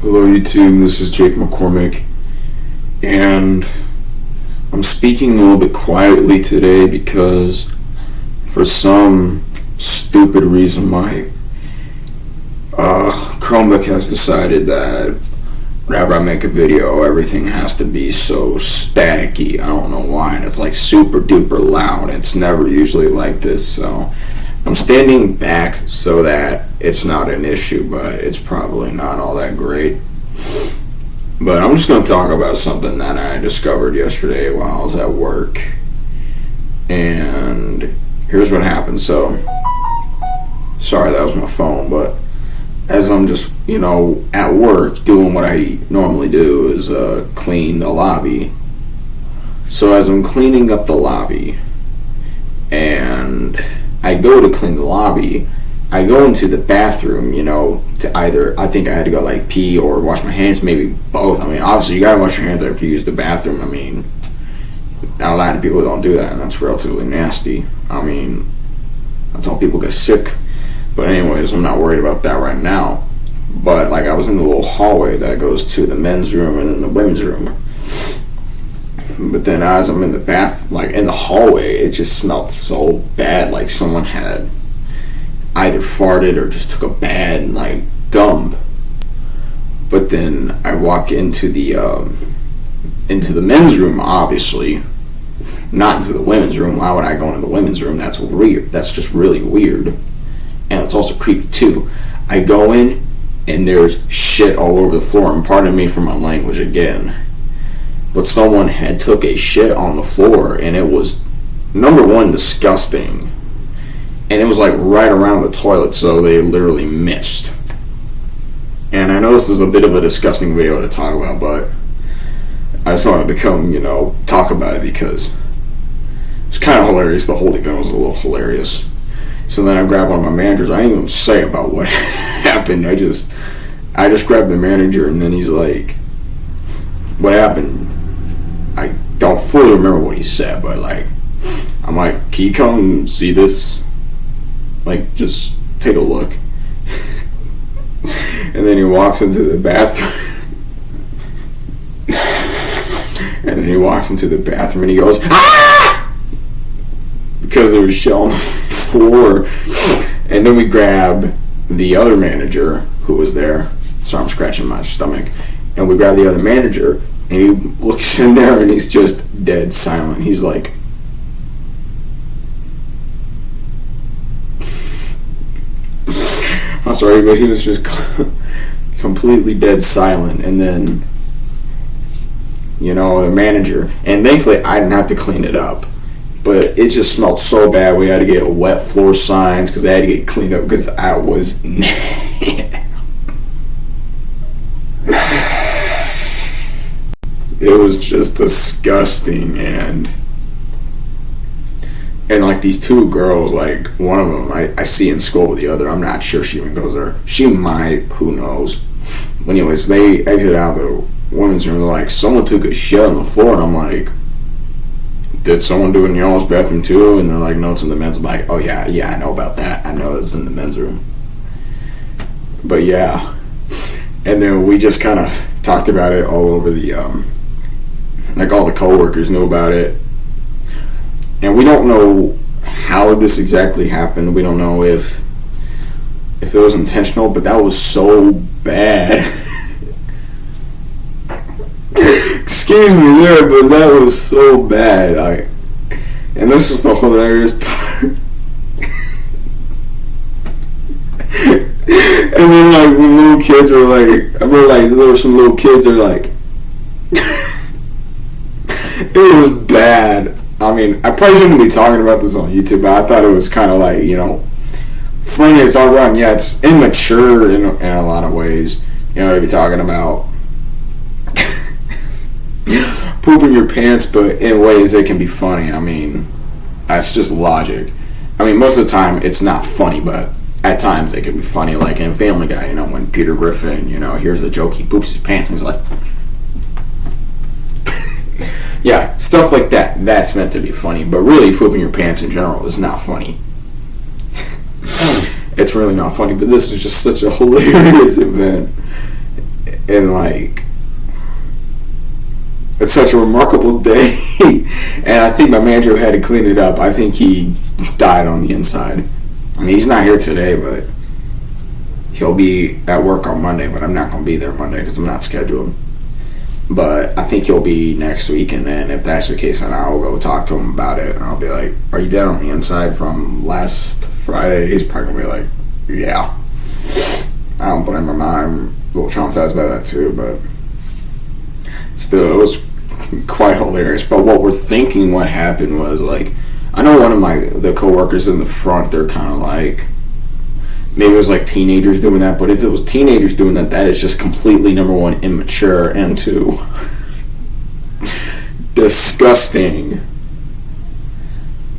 Hello YouTube, this is Jake McCormick, and I'm speaking a little bit quietly today because for some stupid reason my Chromebook has decided that whenever I make a video everything has to be so staticky. I don't know why, and it's like super duper loud. It's never usually like this, so I'm standing back so that it's not an issue, but it's probably not all that great. But I'm just going to talk about something that I discovered yesterday while I was at work. And here's what happened. So, sorry, that was my phone, but as I'm just, at work doing what I normally do is clean the lobby. So as I'm cleaning up the lobby and I go to clean the lobby, I go into the bathroom, to either, I think I had to go pee or wash my hands, maybe both. I mean, obviously you gotta wash your hands after you use the bathroom. I mean, not a lot of people don't do that, and that's relatively nasty. I mean, that's how people get sick. But anyways, I'm not worried about that right now. But I was in the little hallway that goes to the men's room and then the women's room. But then as I'm in the in the hallway, it just smelled so bad, like someone had either farted or just took a bad, dump. But then I walk into the men's room, obviously. Not into the women's room. Why would I go into the women's room? That's weird. That's just really weird. And it's also creepy, too. I go in, and there's shit all over the floor. And pardon me for my language again. But someone had took a shit on the floor, and it was, number one, disgusting. And it was right around the toilet, so they literally missed. And I know this is a bit of a disgusting video to talk about, but I just wanted to talk about it because it's kind of hilarious. The whole event was a little hilarious. So then I grabbed one of my managers. I didn't even say about what happened. I just grabbed the manager, and then he's like, "What happened?" I don't fully remember what he said, but I'm like, "Can you come see this? Just take a look." And then he walks into the bathroom. And then he walks into the bathroom and he goes, "Ah!" Because there was shit on the floor. And then we grab the other manager who was there. So I'm scratching my stomach. And we grab the other manager, and he looks in there and he's just dead silent. He's like, I'm sorry, but he was just completely dead silent. And then, the manager, and thankfully I didn't have to clean it up, but it just smelled so bad. We had to get wet floor signs because I had to get cleaned up because I was it was just disgusting. And these two girls, one of them I see in school with the other. I'm not sure she even goes there. She might, who knows. But anyways, they exit out of the women's room. They're like, "Someone took a shit on the floor." And I'm like, "Did someone do it in y'all's bathroom too?" And they're like, "No, it's in the men's." I'm like, "Oh yeah, I know about that. I know it's in the men's room." But yeah. And then we just kind of talked about it all over the all the coworkers knew about it. And we don't know how this exactly happened. We don't know if it was intentional, but that was so bad. Excuse me there, but that was so bad. And this is the hilarious part. And then when little kids are I remember there were some little kids that are like, it was bad. I mean, I probably shouldn't be talking about this on YouTube, but I thought it was kind of funny to talk about. And yeah, it's immature in a lot of ways. To be talking about pooping your pants, but in ways it can be funny. I mean, that's just logic. I mean, most of the time it's not funny, but at times it can be funny. Like in Family Guy, when Peter Griffin, hears the joke, he poops his pants and he's like, yeah, stuff like that. That's meant to be funny, but really pooping your pants in general is not funny. It's really not funny, but this was just such a hilarious event. And like, it's such a remarkable day. And I think my manager had to clean it up. I think he died on the inside. I mean, he's not here today, but he'll be at work on Monday, but I'm not going to be there Monday because I'm not scheduled. But I think he'll be next week, and then if that's the case, then I'll go talk to him about it, and I'll be like, are you dead on the inside from last Friday? He's probably going to be like, yeah. I don't blame him. I'm a little traumatized by that too, but still, it was quite hilarious. But what we're thinking what happened was, like, I know one of the coworkers in the front, they're kind of like, maybe it was like teenagers doing that, but if it was teenagers doing that, that is just completely, number one, immature, and two, disgusting.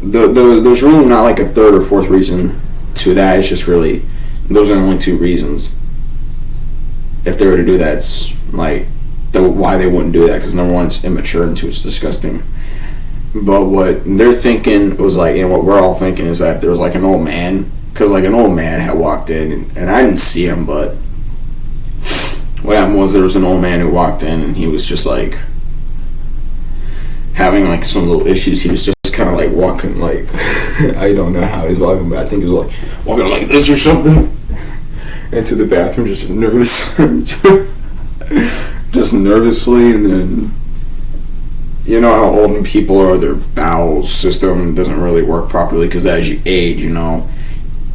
There's really not like a third or fourth reason to that. It's just really, those are the only two reasons. If they were to do that, it's like, why they wouldn't do that, because number one, it's immature, and two, it's disgusting. But what they're thinking was like, and what we're all thinking is that there was like an old man, because like an old man had walked in, and I didn't see him, but what happened was there was an old man who walked in, and he was just like having like some little issues. He was just kind of like walking like, I don't know how he's walking, but I think he was like walking like this or something into the bathroom, just nervous, just nervously. And then, you know how old people are, their bowel system doesn't really work properly, because as you age, you know,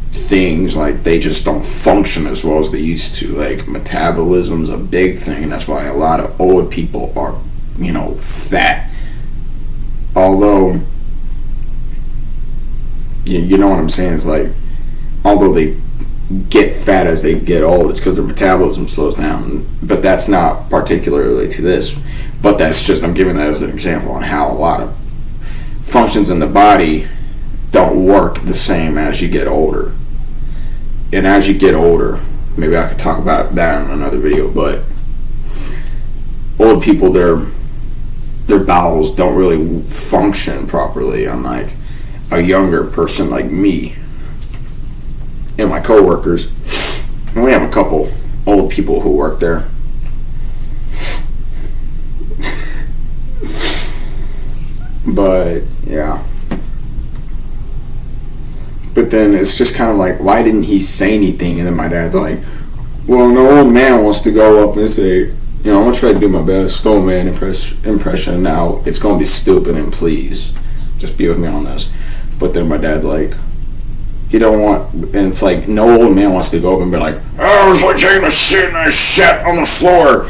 things like they just don't function as well as they used to. Like, metabolism's a big thing, and that's why a lot of old people are, you know, fat. Although, you know what I'm saying, it's like, although they get fat as they get old, it's because their metabolism slows down. But that's not particularly to this, but that's just, I'm giving that as an example on how a lot of functions in the body don't work the same as you get older. And as you get older, maybe I could talk about that in another video, but old people, their bowels don't really function properly, unlike a younger person like me and my coworkers. And we have a couple old people who work there. But yeah. But then it's just kind of like, why didn't he say anything? And then my dad's like, well, no old man wants to go up and say, you know, I'm going to try to do my best old man impression. Now, it's going to be stupid, and please, just be with me on this. But then my dad's like, he don't want, and it's like, no old man wants to go up and be like, oh, it's like taking a shit and I sat on the floor.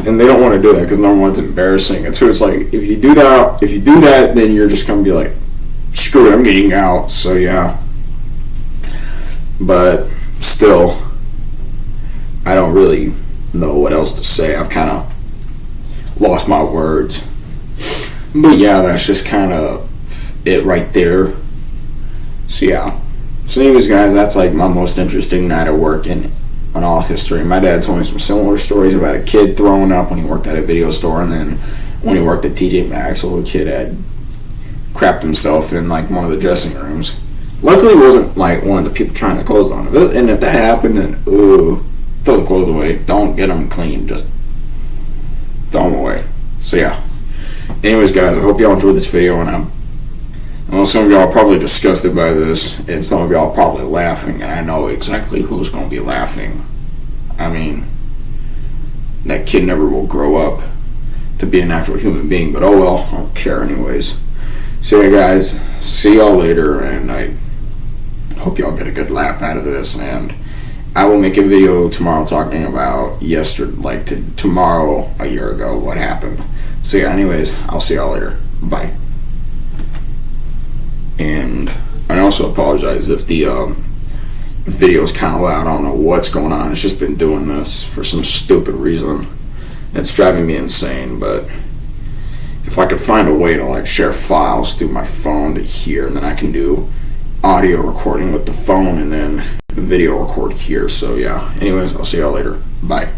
And they don't want to do that, because number one, it's embarrassing. And so it's like, if you do that, then you're just going to be like, screw it, I'm getting out. So yeah. But still, I don't really know what else to say. I've kind of lost my words. But yeah, that's just kind of it right there. So yeah. So anyways, guys, that's like my most interesting night at work in all history. My dad told me some similar stories about a kid throwing up when he worked at a video store, and then when he worked at TJ Maxx, a kid had crapped himself in like one of the dressing rooms. Luckily, it wasn't like one of the people trying the clothes on. And if that happened, then throw the clothes away. Don't get them clean. Just throw them away. So yeah. Anyways, guys, I hope y'all enjoyed this video, and I know some of y'all are probably disgusted by this, and some of y'all are probably laughing, and I know exactly who's going to be laughing. I mean, that kid never will grow up to be an actual human being, but oh well, I don't care anyways. So yeah, guys, see y'all later, and I hope y'all get a good laugh out of this, and I will make a video tomorrow talking about tomorrow a year ago, what happened. So yeah, anyways, I'll see y'all later. Bye. And I also apologize if the video's kind of loud. I don't know what's going on. It's just been doing this for some stupid reason. It's driving me insane, but if I could find a way to like share files through my phone to here, and then I can do audio recording with the phone and then video record here. So yeah, anyways, I'll see y'all later. Bye.